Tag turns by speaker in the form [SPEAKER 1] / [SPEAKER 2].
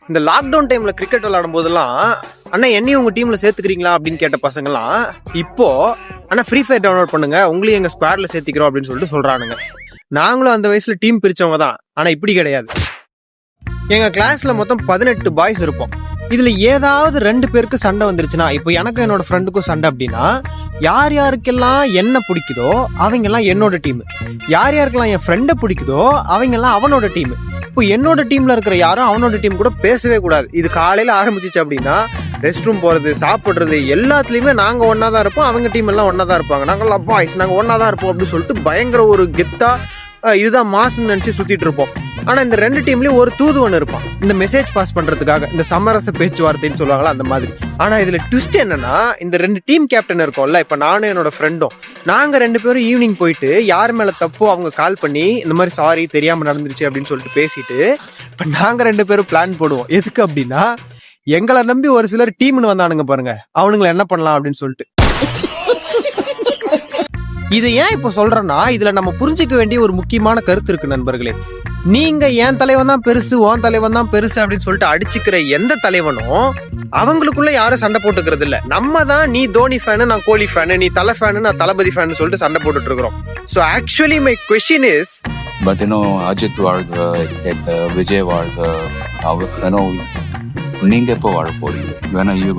[SPEAKER 1] இந்த லாக்டவுன் டைம்ல கிரிக்கெட் விளையாடும் போதெல்லாம் அண்ணா என்னையும் உங்க டீம்ல சேர்த்துக்கிறீங்களா அப்படின்னு கேட்ட பசங்கலாம் இப்போ அண்ணா ஃப்ரீ ஃபயர் டவுன்லோட் பண்ணுங்க உங்களையும் எங்க ஸ்குவாட்ல சேர்த்துக்கிறோம் அப்படின்னு சொல்லிட்டு சொல்றானுங்க. நாங்களும் அந்த வயசுல டீம் பிரிச்சவங்க தான், ஆனா இப்படி கிடையாது. எங்க கிளாஸ்ல மொத்தம் 18 பாய்ஸ் இருப்போம். இதுல ஏதாவது 2 பேருக்கு சண்டை வந்துருச்சுன்னா, இப்போ எனக்கு என்னோட ஃப்ரெண்டுக்கும் சண்டை அப்படின்னா, யார் யாருக்கெல்லாம் என்ன பிடிக்குதோ அவங்க எல்லாம் என்னோட டீம், யார் யாருக்கெல்லாம் என் ஃப்ரெண்டை பிடிக்குதோ அவங்க எல்லாம் அவனோட டீம். இப்போ என்னோட டீம்ல இருக்கிற யாரும் அவனோட டீம் கூட பேசவே கூடாது. இது காலையில ஆரம்பிச்சிச்சு அப்படின்னா ரெஸ்ட் ரூம் போறது, சாப்பிடுறது எல்லாத்துலயுமே நாங்க ஒன்னா தான் இருப்போம், அவங்க டீம் எல்லாம் ஒன்னா தான் இருப்பாங்க. நாங்கெல்லாம் பாய்ஸ், நாங்க ஒன்னா தான் இருப்போம் அப்படின்னு சொல்லிட்டு பயங்கர ஒரு கெத்தா இதுதான் மாசுன்னு நினைச்சு சுத்திட்டு இருப்போம். ஆனா இந்த 2 டீம்லயும் ஒரு தூதுவன் இருப்பான், இந்த மெசேஜ் பாஸ் பண்றதுக்காக, இந்த சமரச பேச்சுவார்த்தைன்னு சொல்லுவாங்களா அந்த மாதிரி. ஆனா இதுல ட்விஸ்ட் என்னன்னா, இந்த 2 டீம் கேப்டன் இருக்கோம்ல, இப்ப நானும் என்னோட ஃப்ரெண்டும், நாங்க 2 பேரும் ஈவினிங் போயிட்டு யார் மேல தப்போ அவங்க கால் பண்ணி இந்த மாதிரி சாரி தெரியாம நடந்துருச்சு அப்படின்னு சொல்லிட்டு பேசிட்டு, இப்ப நாங்க 2 பேரும் பிளான் போடுவோம். எதுக்கு அப்படின்னா, எங்களை நம்பி ஒரு சிலர் டீம்னு வந்தானுங்க பாருங்க, அவனுங்களை என்ன பண்ணலாம் அப்படின்னு சொல்லிட்டு. இது ஏன் இப்ப சொல்றேன்னா, இதுல நம்ம புரிஞ்சுக்க வேண்டிய ஒரு முக்கியமான கருத்து இருக்கு நண்பர்களே. நீங்க என் தலைவன் தான் பெருசு, உன் தலைவன் தான் பெருசு அப்படின்னு சொல்லிட்டு அடிச்சுக்கிற எந்த தலைவனும் அவங்களுக்குள்ள யாரும் சண்டை போட்டுக்கிறது இல்ல. நம்ம தான் நீ தோனி ஃபேனு, நான் கோலி ஃபேனு, நீ தலை ஃபேனு, நான் தளபதி ஃபேனு சொல்லிட்டு சண்டை போட்டுட்டு இருக்கிறோம். So actually my question is,
[SPEAKER 2] but Ajith வாழ்க, விஜய் வாழ்க, நீங்க எப்போ வாழ போறீங்க? வேணா யூ